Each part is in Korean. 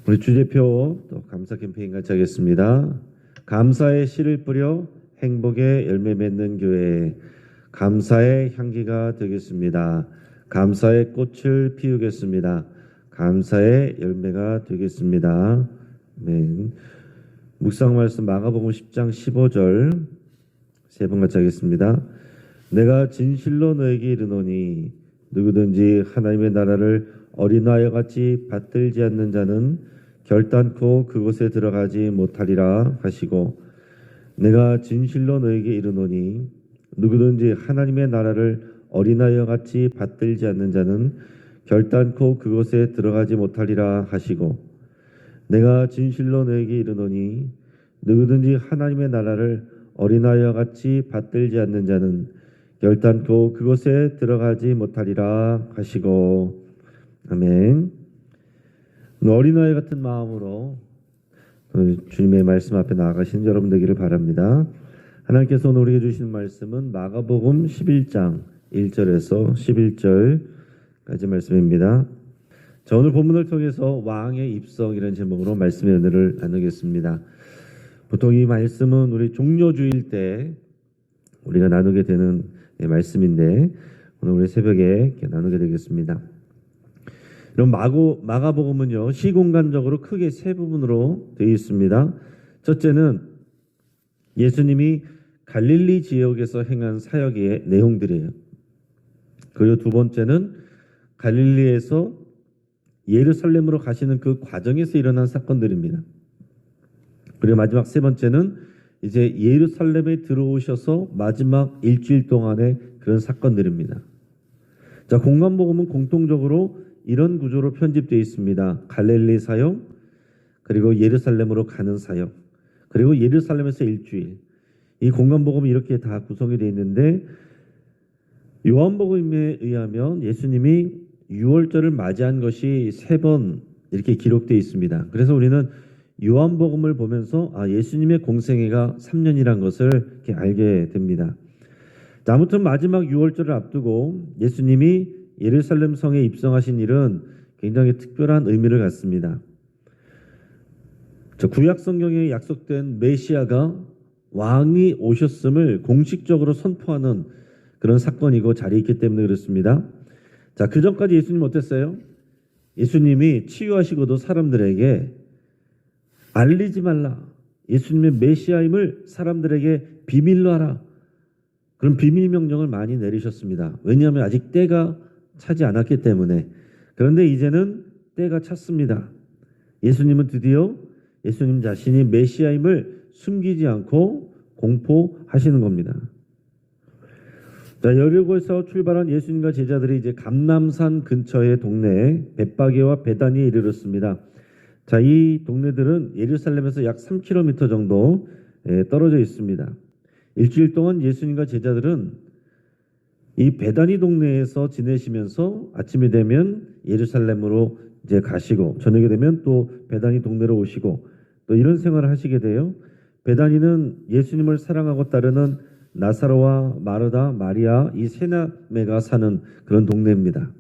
우리 주제표 또 감사 캠페인 같이 하겠습니다. 감사의 씨를 뿌려 행복의 열매 맺는 교회, 감사의 향기가 되겠습니다. 감사의 꽃을 피우겠습니다. 감사의 열매가 되겠습니다. 아멘. 묵상 말씀 마가복음 10장 15절 세 번 같이 하겠습니다. 내가 진실로 너에게 이르노니 누구든지 하나님의 나라를 어린아이와 같이 받들지 않는 자는 결단코 그곳에 들어가지 못하리라 하시고, 내가 진실로 너에게 이르노니 누구든지 하나님의 나라를 어린아이와 같이 받들지 않는 자는 결단코 그곳에 들어가지 못하리라 하시고, 내가 진실로 너에게 이르노니 누구든지 하나님의 나라를 어린아이와 같이 받들지 않는 자는 결단코 그곳에 들어가지 못하리라 하시고. 아멘. 어린아이 같은 마음으로 주님의 말씀 앞에 나아가시는 여러분 되기를 바랍니다. 하나님께서 오늘 우리에게 주신 말씀은 마가복음 11장 1절에서 11절까지 말씀입니다. 자, 오늘 본문을 통해서 왕의 입성이라는 제목으로 말씀의 은혜를 나누겠습니다. 보통 이 말씀은 우리 종료주일 때 우리가 나누게 되는 말씀인데 오늘 우리 새벽에 나누게 되겠습니다. 이런 마가복음은요, 시공간적으로 크게 세 부분으로 되어 있습니다. 첫째는 예수님이 갈릴리 지역에서 행한 사역의 내용들이에요. 그리고 두 번째는 갈릴리에서 예루살렘으로 가시는 그 과정에서 일어난 사건들입니다. 그리고 마지막 세 번째는 이제 예루살렘에 들어오셔서 마지막 일주일 동안의 그런 사건들입니다. 자, 공간복음은 공통적으로 이런 구조로 편집되어 있습니다. 갈릴리 사역, 그리고 예루살렘으로 가는 사역, 그리고 예루살렘에서 일주일. 이 공간복음이 이렇게 다 구성이 되어 있는데, 요한복음에 의하면 예수님이 유월절을 맞이한 것이 3번 이렇게 기록되어 있습니다. 그래서 우리는 요한복음을 보면서 예수님의 공생애가 3년이란 것을 이렇게 알게 됩니다. 자, 아무튼 마지막 유월절을 앞두고 예수님이 예루살렘 성에 입성하신 일은 굉장히 특별한 의미를 갖습니다. 구약 성경에 약속된 메시아가 왕이 오셨음을 공식적으로 선포하는 그런 사건이고 자리있기 때문에 그렇습니다. 자, 그 전까지 예수님은 어땠어요? 예수님이 치유하시고도 사람들에게 알리지 말라. 예수님의 메시아임을 사람들에게 비밀로 하라. 그런 비밀 명령을 많이 내리셨습니다. 왜냐하면 아직 때가 차지 않았기 때문에. 그런데 이제는 때가 찼습니다. 예수님은 드디어 예수님 자신이 메시아임을 숨기지 않고 공포하시는 겁니다. 자, 여리고에서 출발한 예수님과 제자들이 이제 감람산 근처의 동네에 벳바게와 베다니에 이르렀습니다. 자, 이 동네들은 예루살렘에서 약 3km 정도 떨어져 있습니다. 일주일 동안 예수님과 제자들은 이 베다니 동네에서 지내시면서 아침이 되면 예루살렘으로 이제 가시고 저녁이 되면 또 베다니 동네로 오시고 또 이런 생활을 하시게 돼요. 베다니는 예수님을 사랑하고 따르는 나사로와 마르다, 마리아 이 세 남매가 사는 그런 동네입니다.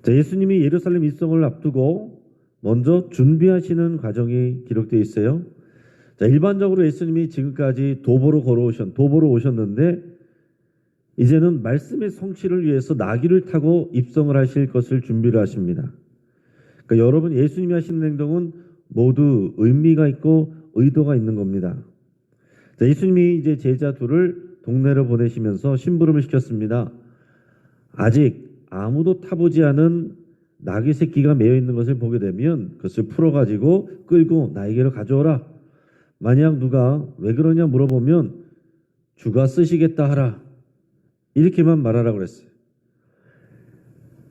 자, 예수님이 예루살렘 입성을 앞두고 먼저 준비하시는 과정이 기록되어 있어요. 자, 일반적으로 예수님이 지금까지 도보로 오셨는데 이제는 말씀의 성취를 위해서 나귀를 타고 입성을 하실 것을 준비를 하십니다. 그러니까 여러분, 예수님이 하시는 행동은 모두 의미가 있고 의도가 있는 겁니다. 자, 예수님이 이제 제자 둘을 동네로 보내시면서 심부름을 시켰습니다. 아직 아무도 타보지 않은 나귀 새끼가 매여 있는 것을 보게 되면 그것을 풀어가지고 끌고 나에게로 가져오라. 만약 누가 왜 그러냐 물어보면 주가 쓰시겠다 하라. 이렇게만 말하라고 그랬어요.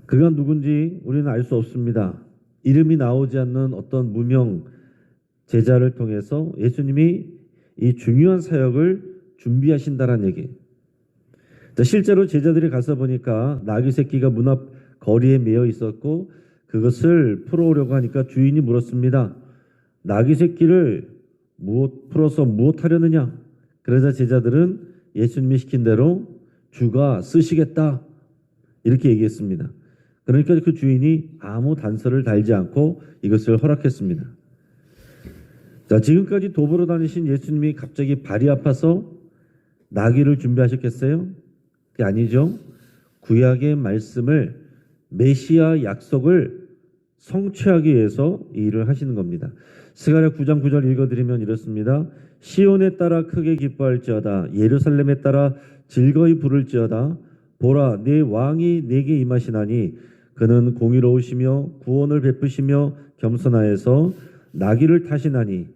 그가 누군지 우리는 알 수 없습니다. 이름이 나오지 않는 어떤 무명 제자를 통해서 예수님이 이 중요한 사역을 준비하신다는 얘기. 실제로 제자들이 가서 보니까 나귀 새끼가 문 앞 거리에 매여 있었고 그것을 풀어오려고 하니까 주인이 물었습니다. 나귀 새끼를 풀어서 무엇 하려느냐? 그러자 제자들은 예수님이 시킨 대로 주가 쓰시겠다 이렇게 얘기했습니다. 그러니까 그 주인이 아무 단서를 달지 않고 이것을 허락했습니다. 자, 지금까지 도보로 다니신 예수님이 갑자기 발이 아파서 나귀를 준비하셨겠어요? 그게 아니죠. 구약의 말씀을 메시아 약속을 성취하기 위해서 이 일을 하시는 겁니다. 스가랴 9장 9절 읽어드리면 이렇습니다. 시온에 따라 크게 기뻐할지어다. 예루살렘에 따라 즐거이 부를지어다. 보라, 네 왕이 내게 임하시나니 그는 공의로우시며 구원을 베푸시며 겸손하여서 나귀를 타시나니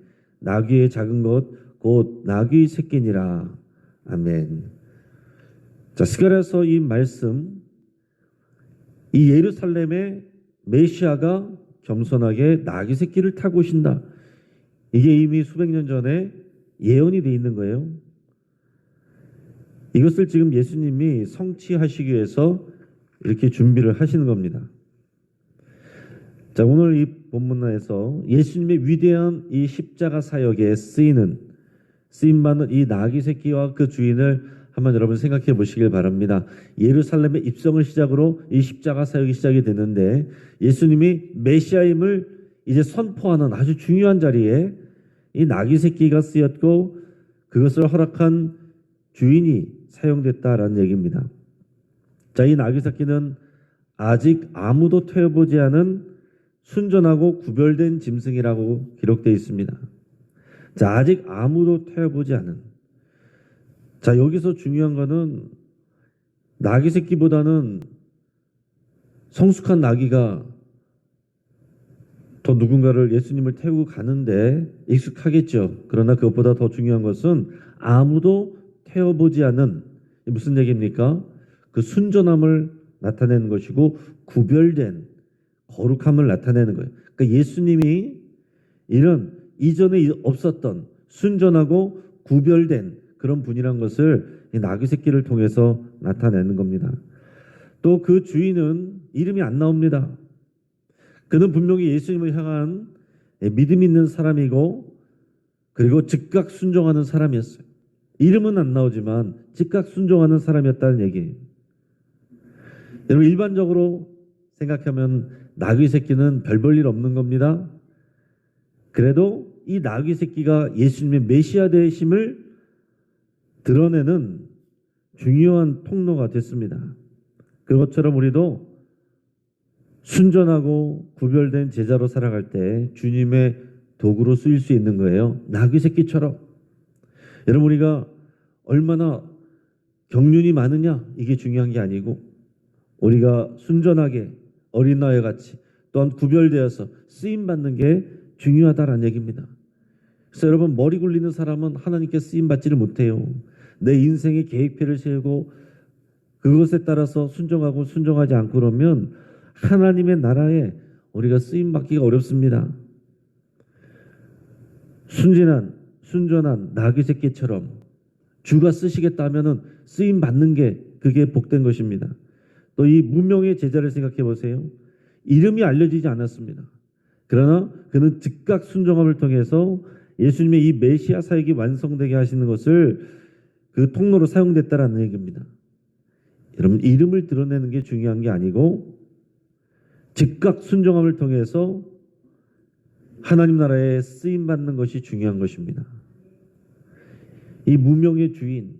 나귀의 작은 것 곧 나귀 새끼니라. 아멘. 자, 스가랴서 이 말씀, 이 예루살렘의 메시아가 겸손하게 나귀 새끼를 타고 오신다. 이게 이미 수백 년 전에 예언이 돼 있는 거예요. 이것을 지금 예수님이 성취하시기 위해서 이렇게 준비를 하시는 겁니다. 자, 오늘 이 본문에서 예수님의 위대한 이 십자가 사역에 쓰임받는 이 나귀 새끼와 그 주인을 한번 여러분 생각해 보시길 바랍니다. 예루살렘의 입성을 시작으로 이 십자가 사역이 시작이 되는데 예수님이 메시아임을 이제 선포하는 아주 중요한 자리에 이 나귀 새끼가 쓰였고 그것을 허락한 주인이 사용됐다라는 얘기입니다. 자, 이 나귀 새끼는 아직 아무도 태워보지 않은 순전하고 구별된 짐승이라고 기록되어 있습니다. 자, 아직 아무도 태워보지 않은. 자, 여기서 중요한 거는 나귀 새끼보다는 성숙한 나귀가 더 누군가를 예수님을 태우고 가는데 익숙하겠죠. 그러나 그것보다 더 중요한 것은 아무도 태워보지 않은, 무슨 얘기입니까? 그 순전함을 나타내는 것이고 구별된 거룩함을 나타내는 거예요. 그러니까 예수님이 이런 이전에 없었던 순전하고 구별된 그런 분이란 것을 이 나귀 새끼를 통해서 나타내는 겁니다. 또 그 주인은 이름이 안 나옵니다. 그는 분명히 예수님을 향한 믿음 있는 사람이고 그리고 즉각 순종하는 사람이었어요. 이름은 안 나오지만 즉각 순종하는 사람이었다는 얘기예요. 여러분, 일반적으로 생각하면 나귀 새끼는 별 볼 일 없는 겁니다. 그래도 이 나귀 새끼가 예수님의 메시아 되심을 드러내는 중요한 통로가 됐습니다. 그것처럼 우리도 순전하고 구별된 제자로 살아갈 때 주님의 도구로 쓰일 수 있는 거예요. 나귀 새끼처럼. 여러분, 우리가 얼마나 경륜이 많으냐 이게 중요한 게 아니고 우리가 순전하게 어린 나귀 같이 또한 구별되어서 쓰임받는 게 중요하다라는 얘기입니다. 그래서 여러분, 머리 굴리는 사람은 하나님께 쓰임받지를 못해요. 내 인생의 계획표를 세우고 그것에 따라서 순종하고 순종하지 않고 그러면 하나님의 나라에 우리가 쓰임받기가 어렵습니다. 순전한 나귀 새끼처럼 주가 쓰시겠다 하면은 쓰임받는 게 그게 복된 것입니다. 또 이 무명의 제자를 생각해 보세요. 이름이 알려지지 않았습니다. 그러나 그는 즉각 순종함을 통해서 예수님의 이 메시아 사역이 완성되게 하시는 것을 그 통로로 사용됐다라는 얘기입니다. 여러분, 이름을 드러내는 게 중요한 게 아니고 즉각 순종함을 통해서 하나님 나라에 쓰임받는 것이 중요한 것입니다. 이 무명의 주인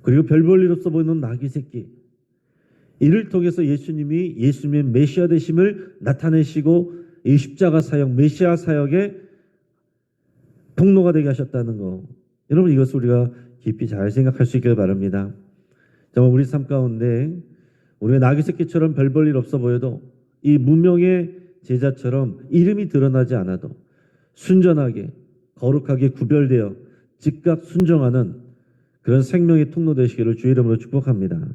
그리고 별 볼 일 없어 보이는 나귀 새끼, 이를 통해서 예수님이 예수님의 메시아 되심을 나타내시고 이 십자가 사역, 메시아 사역의 통로가 되게 하셨다는 거, 여러분, 이것을 우리가 깊이 잘 생각할 수 있길 바랍니다. 정말 우리 삶 가운데 우리가 나귀 새끼처럼 별 볼 일 없어 보여도 이 무명의 제자처럼 이름이 드러나지 않아도 순전하게 거룩하게 구별되어 즉각 순종하는 그런 생명의 통로 되시기를 주의 이름으로 축복합니다.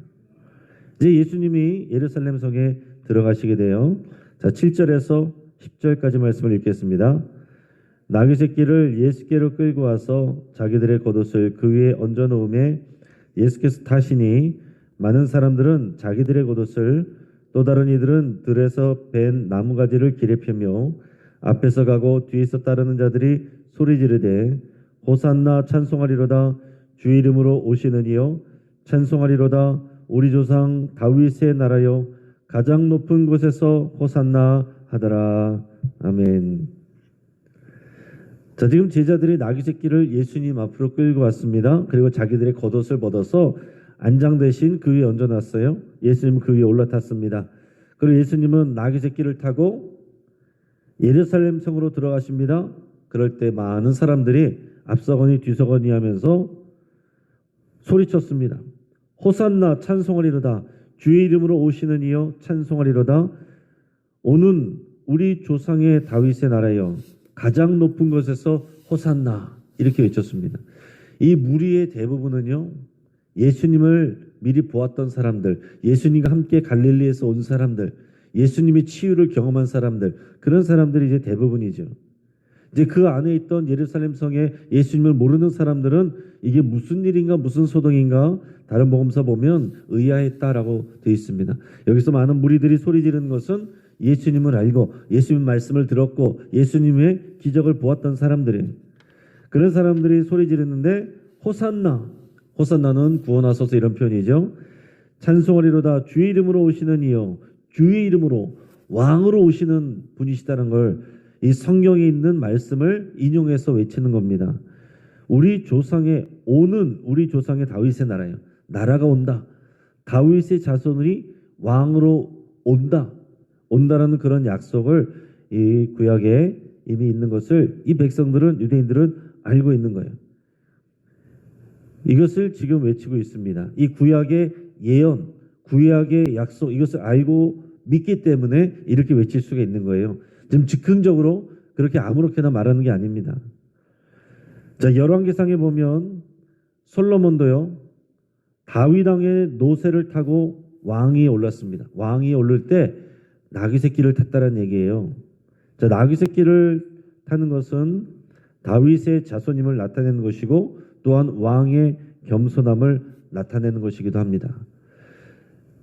이제 예수님이 예루살렘 성에 들어가시게 돼요. 자, 7절에서 10절까지 말씀을 읽겠습니다. 나귀 새끼를 예수께로 끌고 와서 자기들의 겉옷을 그 위에 얹어 놓음에 예수께서 타시니 많은 사람들은 자기들의 겉옷을 또 다른 이들은 들에서 벤 나무가지를 길에 펴며 앞에서 가고 뒤에서 따르는 자들이 소리 지르되 호산나 찬송하리로다 주 이름으로 오시는 이여 찬송하리로다 우리 조상 다윗의 나라여 가장 높은 곳에서 호산나 하더라. 아멘. 자, 지금 제자들이 나귀 새끼를 예수님 앞으로 끌고 왔습니다. 그리고 자기들의 겉옷을 벗어서 안장 대신 그 위에 얹어놨어요. 예수님은 그 위에 올라탔습니다. 그리고 예수님은 나귀 새끼를 타고 예루살렘 성으로 들어가십니다. 그럴 때 많은 사람들이 앞서거니 뒤서거니 하면서 소리쳤습니다. 호산나 찬송하리로다. 주의 이름으로 오시는 이여 찬송하리로다. 오는 우리 조상의 다윗의 나라여 가장 높은 곳에서 호산나 이렇게 외쳤습니다. 이 무리의 대부분은요, 예수님을 미리 보았던 사람들, 예수님과 함께 갈릴리에서 온 사람들, 예수님의 치유를 경험한 사람들, 그런 사람들이 이제 대부분이죠. 이제 그 안에 있던 예루살렘 성에 예수님을 모르는 사람들은 이게 무슨 일인가, 무슨 소동인가, 다른 복음서 보면 의아했다라고 되어 있습니다. 여기서 많은 무리들이 소리 지르는 것은 예수님을 알고 예수님 말씀을 들었고 예수님의 기적을 보았던 사람들이에요. 그런 사람들이 소리 지르는데 호산나, 호산나는 구원하소서 이런 표현이죠. 찬송하리로다. 주의 이름으로 오시는 이여, 주의 이름으로 왕으로 오시는 분이시다는 걸 이 성경에 있는 말씀을 인용해서 외치는 겁니다. 우리 조상의 다윗의 나라예요. 나라가 온다. 다윗의 자손이 왕으로 온다라는 그런 약속을 이 구약에 이미 있는 것을 이 백성들은, 유대인들은 알고 있는 거예요. 이것을 지금 외치고 있습니다. 이 구약의 예언, 구약의 약속, 이것을 알고 믿기 때문에 이렇게 외칠 수가 있는 거예요. 지금 즉흥적으로 그렇게 아무렇게나 말하는 게 아닙니다. 자, 열왕기상에 보면 솔로몬도요, 다윗 왕의 노새를 타고 왕위에 올랐습니다. 왕위에 오를 때 나귀 새끼를 탔다는 얘기예요. 자, 나귀 새끼를 타는 것은 다윗의 자손임을 나타내는 것이고 또한 왕의 겸손함을 나타내는 것이기도 합니다.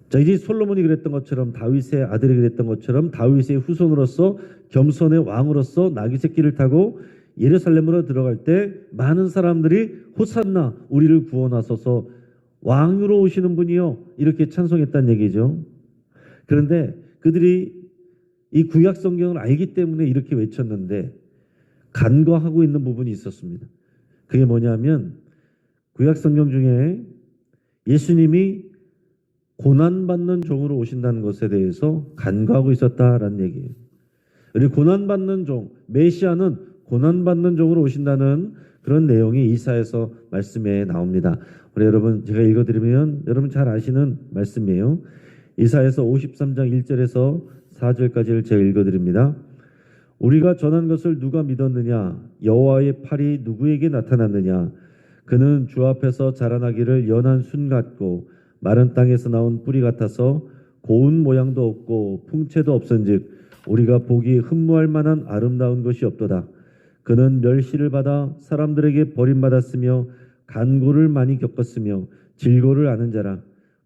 자, 이제 솔로몬이 그랬던 것처럼, 다윗의 아들이 그랬던 것처럼 다윗의 후손으로서 겸손의 왕으로서 나귀 새끼를 타고 예루살렘으로 들어갈 때 많은 사람들이 호산나, 우리를 구원하소서, 왕으로 오시는 분이요, 이렇게 찬송했다는 얘기죠. 그런데 그들이 이 구약 성경을 알기 때문에 이렇게 외쳤는데 간과하고 있는 부분이 있었습니다. 그게 뭐냐면 구약 성경 중에 예수님이 고난받는 종으로 오신다는 것에 대해서 간과하고 있었다라는 얘기예요. 그리고 고난받는 종, 메시아는 고난받는 종으로 오신다는 그런 내용이 이사야서 말씀에 나옵니다. 우리 여러분, 제가 읽어드리면 여러분 잘 아시는 말씀이에요. 이사야서 53장 1절에서 4절까지를 제가 읽어드립니다. 우리가 전한 것을 누가 믿었느냐? 여호와의 팔이 누구에게 나타났느냐? 그는 주 앞에서 자라나기를 연한 순 같고 마른 땅에서 나온 뿌리 같아서 고운 모양도 없고 풍채도 없은즉 우리가 보기 흠모할 만한 아름다운 것이 없도다. 그는 멸시를 받아 사람들에게 버림받았으며 간고를 많이 겪었으며 질고를 아는 자라.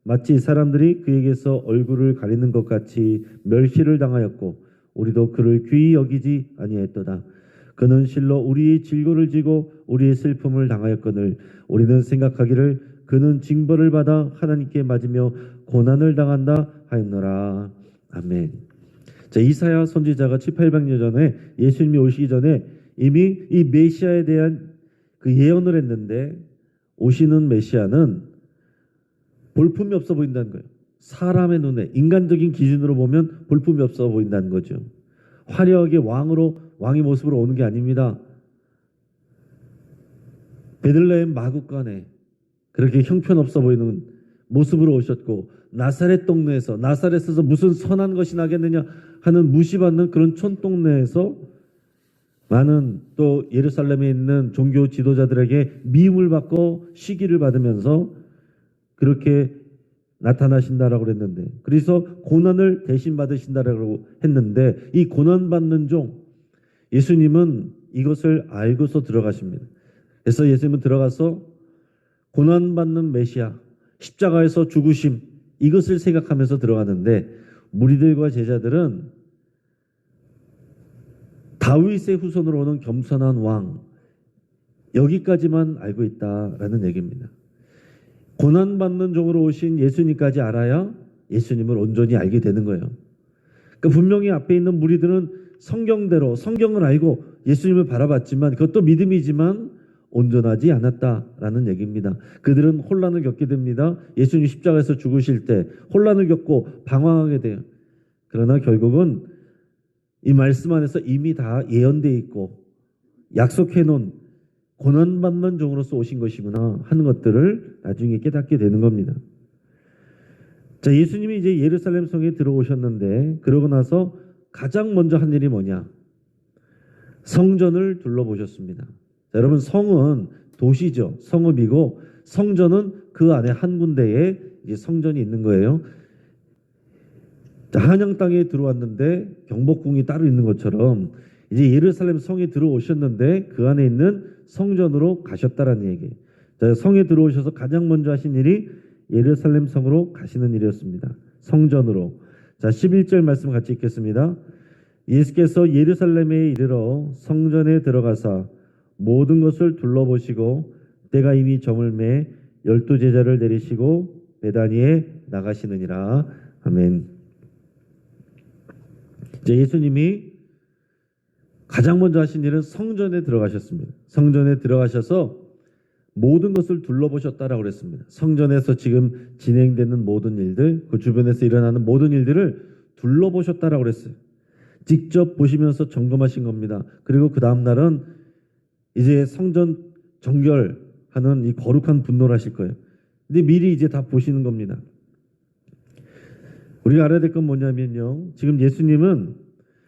마치 사람들이 그에게서 얼굴을 가리는 것 같이 멸시를 당하였고 우리도 그를 귀히 여기지 아니하였도다. 그는 실로 우리의 질고를 지고 우리의 슬픔을 당하였거늘 우리는 생각하기를 그는 징벌을 받아 하나님께 맞으며 고난을 당한다 하였노라. 아멘. 자, 이사야 선지자가 700~800년 전에 예수님이 오시기 전에 이미 이 메시아에 대한 그 예언을 했는데 오시는 메시아는 볼품이 없어 보인다는 거예요. 사람의 눈에, 인간적인 기준으로 보면 볼품이 없어 보인다는 거죠. 화려하게 왕의 모습으로 오는 게 아닙니다. 베들레헴 마구간에 그렇게 형편없어 보이는 모습으로 오셨고 나사렛 동네에서, 나사렛에서 무슨 선한 것이 나겠느냐 하는 무시받는 그런 촌동네에서 많은 또 예루살렘에 있는 종교 지도자들에게 미움을 받고 시기를 받으면서 그렇게 나타나신다라고 그랬는데, 그래서 고난을 대신 받으신다라고 했는데 이 고난받는 종 예수님은 이것을 알고서 들어가십니다. 그래서 예수님은 들어가서 고난받는 메시아, 십자가에서 죽으심, 이것을 생각하면서 들어가는데 무리들과 제자들은 다윗의 후손으로 오는 겸손한 왕, 여기까지만 알고 있다라는 얘기입니다. 고난받는 종으로 오신 예수님까지 알아야 예수님을 온전히 알게 되는 거예요. 그러니까 분명히 앞에 있는 무리들은 성경대로 성경을 알고 예수님을 바라봤지만 그것도 믿음이지만 온전하지 않았다라는 얘기입니다. 그들은 혼란을 겪게 됩니다. 예수님 십자가에서 죽으실 때 혼란을 겪고 방황하게 돼요. 그러나 결국은 이 말씀 안에서 이미 다 예언되어 있고 약속해 놓은 고난받는 종으로서 오신 것이구나 하는 것들을 나중에 깨닫게 되는 겁니다. 자, 예수님이 이제 예루살렘 성에 들어오셨는데 그러고 나서 가장 먼저 한 일이 뭐냐? 성전을 둘러보셨습니다. 자, 여러분 성은 도시죠. 성읍이고 성전은 그 안에 한 군데에 이제 성전이 있는 거예요. 자, 한양 땅에 들어왔는데 경복궁이 따로 있는 것처럼 이제 예루살렘 성에 들어오셨는데 그 안에 있는 성전으로 가셨다라는 얘기예요. 자, 성에 들어오셔서 가장 먼저 하신 일이 예루살렘 성으로 가시는 일이었습니다. 성전으로. 자, 11절 말씀 같이 읽겠습니다. 예수께서 예루살렘에 이르러 성전에 들어가사 모든 것을 둘러보시고 때가 이미 저물매 12제자를 내리시고 베다니에 나가시느니라. 아멘. 이제 예수님이 가장 먼저 하신 일은 성전에 들어가셨습니다. 성전에 들어가셔서 모든 것을 둘러보셨다라고 그랬습니다. 성전에서 지금 진행되는 모든 일들, 그 주변에서 일어나는 모든 일들을 둘러보셨다라고 그랬어요. 직접 보시면서 점검하신 겁니다. 그리고 그 다음 날은 이제 성전 정결하는 이 거룩한 분노를 하실 거예요. 근데 미리 이제 다 보시는 겁니다. 우리가 알아야 될 건 뭐냐면요. 지금 예수님은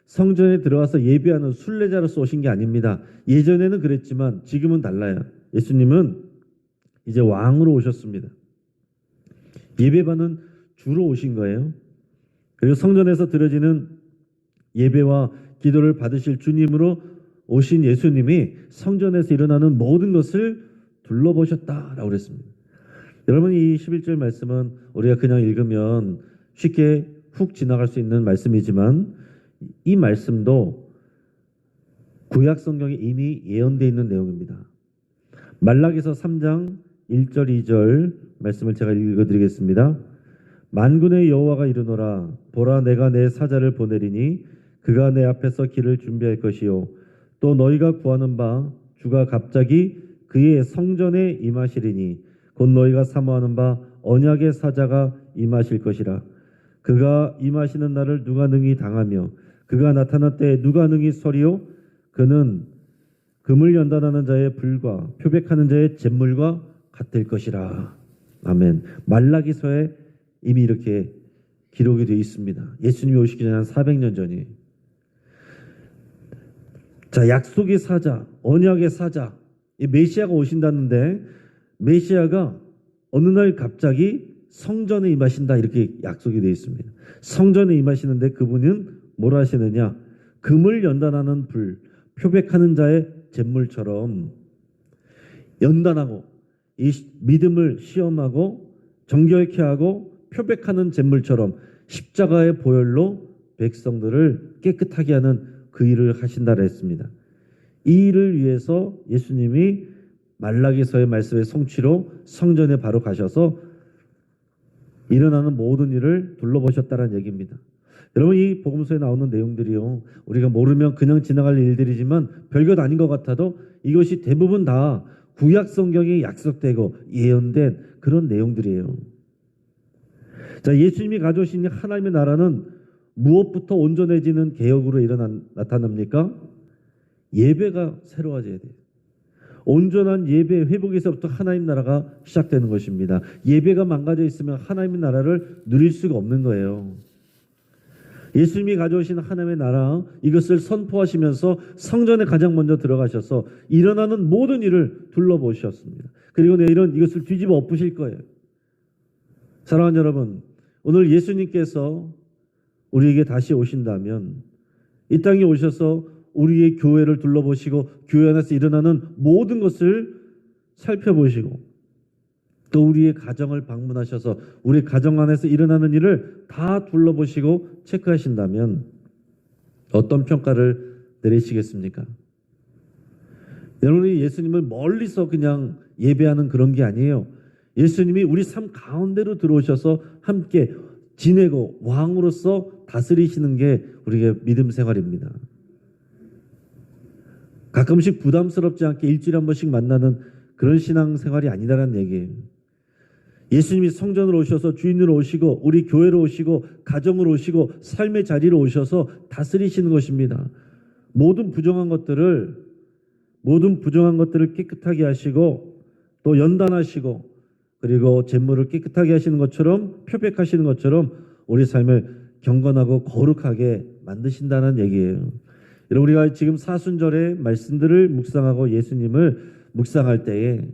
성전에 들어와서 예배하는 순례자로서 오신 게 아닙니다. 예전에는 그랬지만 지금은 달라요. 예수님은 이제 왕으로 오셨습니다. 예배받는 주로 오신 거예요. 그리고 성전에서 드려지는 예배와 기도를 받으실 주님으로 오신 예수님이 성전에서 일어나는 모든 것을 둘러보셨다라고 그랬습니다. 여러분 이 11절 말씀은 우리가 그냥 읽으면 쉽게 훅 지나갈 수 있는 말씀이지만 이 말씀도 구약 성경에 이미 예언되어 있는 내용입니다. 말라기서 3장 1절 2절 말씀을 제가 읽어드리겠습니다. 만군의 여호와가 이르노라 보라 내가 내 사자를 보내리니 그가 내 앞에서 길을 준비할 것이요 또 너희가 구하는 바 주가 갑자기 그의 성전에 임하시리니 곧 너희가 사모하는 바 언약의 사자가 임하실 것이라. 그가 임하시는 날을 누가 능히 당하며 그가 나타날 때 누가 능히 서리요. 그는 금을 연단하는 자의 불과 표백하는 자의 잿물과 같을 것이라. 아멘. 말라기서에 이미 이렇게 기록이 되어 있습니다. 예수님이 오시기 전에 한 400년 전이에요. 자, 약속의 사자, 언약의 사자, 이 메시아가 오신다는데 메시아가 어느 날 갑자기 성전에 임하신다 이렇게 약속이 되어 있습니다. 성전에 임하시는데 그분은 뭘 하시느냐? 금을 연단하는 불, 표백하는 자의 잿물처럼 연단하고 이 믿음을 시험하고 정결케 하고 표백하는 잿물처럼 십자가의 보혈로 백성들을 깨끗하게 하는 그 일을 하신다고 했습니다. 이 일을 위해서 예수님이 말라기서의 말씀의 성취로 성전에 바로 가셔서 일어나는 모든 일을 둘러보셨다는 얘기입니다. 여러분 이 복음서에 나오는 내용들이요 우리가 모르면 그냥 지나갈 일들이지만 별것 아닌 것 같아도 이것이 대부분 다 구약 성경에 약속되고 예언된 그런 내용들이에요. 자, 예수님이 가져오신 하나님의 나라는 무엇부터 온전해지는 개혁으로 나타납니까? 예배가 새로워져야 돼요. 온전한 예배 회복에서부터 하나님 나라가 시작되는 것입니다. 예배가 망가져 있으면 하나님의 나라를 누릴 수가 없는 거예요. 예수님이 가져오신 하나님의 나라 이것을 선포하시면서 성전에 가장 먼저 들어가셔서 일어나는 모든 일을 둘러보셨습니다. 그리고 내일은 이것을 뒤집어 엎으실 거예요. 사랑하는 여러분, 오늘 예수님께서 우리에게 다시 오신다면 이 땅에 오셔서 우리의 교회를 둘러보시고 교회 안에서 일어나는 모든 것을 살펴보시고 또 우리의 가정을 방문하셔서 우리 가정 안에서 일어나는 일을 다 둘러보시고 체크하신다면 어떤 평가를 내리시겠습니까? 여러분이 예수님을 멀리서 그냥 예배하는 그런 게 아니에요. 예수님이 우리 삶 가운데로 들어오셔서 함께 지내고 왕으로서 다스리시는 게 우리의 믿음 생활입니다. 가끔씩 부담스럽지 않게 일주일에 한 번씩 만나는 그런 신앙 생활이 아니다라는 얘기예요. 예수님이 성전으로 오셔서 주인으로 오시고 우리 교회로 오시고 가정으로 오시고 삶의 자리로 오셔서 다스리시는 것입니다. 모든 부정한 것들을 깨끗하게 하시고 또 연단하시고 그리고 재물을 깨끗하게 하시는 것처럼 표백하시는 것처럼 우리 삶을 경건하고 거룩하게 만드신다는 얘기예요. 여러분 우리가 지금 사순절의 말씀들을 묵상하고 예수님을 묵상할 때에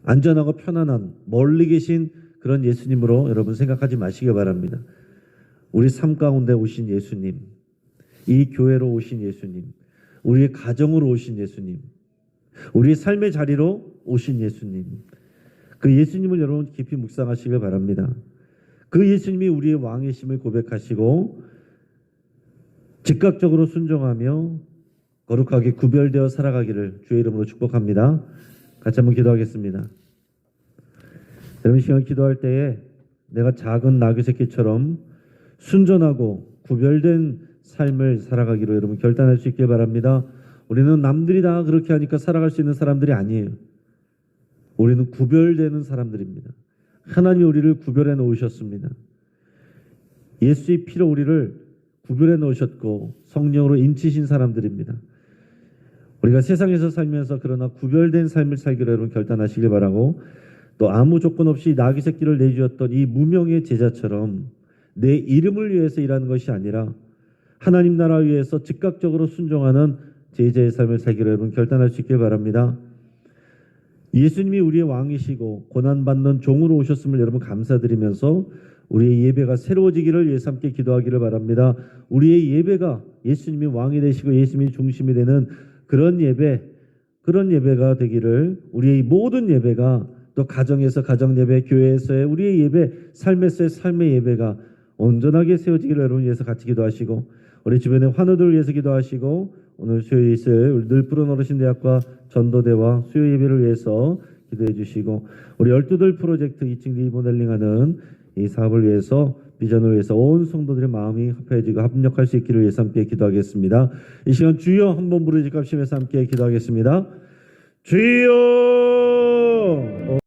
안전하고 편안한 멀리 계신 그런 예수님으로 여러분 생각하지 마시기 바랍니다. 우리 삶 가운데 오신 예수님, 이 교회로 오신 예수님, 우리의 가정으로 오신 예수님, 우리의 삶의 자리로 오신 예수님, 그 예수님을 여러분 깊이 묵상하시길 바랍니다. 그 예수님이 우리의 왕이심을 고백하시고 즉각적으로 순종하며 거룩하게 구별되어 살아가기를 주의 이름으로 축복합니다. 같이 한번 기도하겠습니다. 여러분 시간 기도할 때에 내가 작은 나귀 새끼처럼 순전하고 구별된 삶을 살아가기로 여러분 결단할 수 있길 바랍니다. 우리는 남들이 다 그렇게 하니까 살아갈 수 있는 사람들이 아니에요. 우리는 구별되는 사람들입니다. 하나님이 우리를 구별해 놓으셨습니다. 예수의 피로 우리를 구별해 놓으셨고 성령으로 인치신 사람들입니다. 우리가 세상에서 살면서 그러나 구별된 삶을 살기로 여러분 결단하시길 바라고 또 아무 조건 없이 나귀 새끼를 내주었던 이 무명의 제자처럼 내 이름을 위해서 일하는 것이 아니라 하나님 나라 위해서 즉각적으로 순종하는 제자의 삶을 살기로 여러분 결단할 수 있길 바랍니다. 예수님이 우리의 왕이시고 고난받는 종으로 오셨음을 여러분 감사드리면서 우리의 예배가 새로워지기를 위해서 함께 기도하기를 바랍니다. 우리의 예배가 예수님이 왕이 되시고 예수님이 중심이 되는 그런 예배가 되기를 우리의 모든 예배가 또 가정에서 가정 예배, 교회에서의 우리의 예배, 삶에서의 삶의 예배가 온전하게 세워지기를 여러분 위해서 같이 기도하시고 우리 주변의 환우들을 위해서 기도하시고 오늘 수요일에 있을 늘 푸른 어르신 대학과 전도대와 수요 예배를 위해서 기도해 주시고 우리 12들 프로젝트 2층 리모델링하는 이 사업을 위해서 비전을 위해서 온 성도들의 마음이 합해지고 합력할 수 있기를 위해서 함께 기도하겠습니다. 이 시간 주여 한번 부르짖고 합심해서 함께 기도하겠습니다. 주여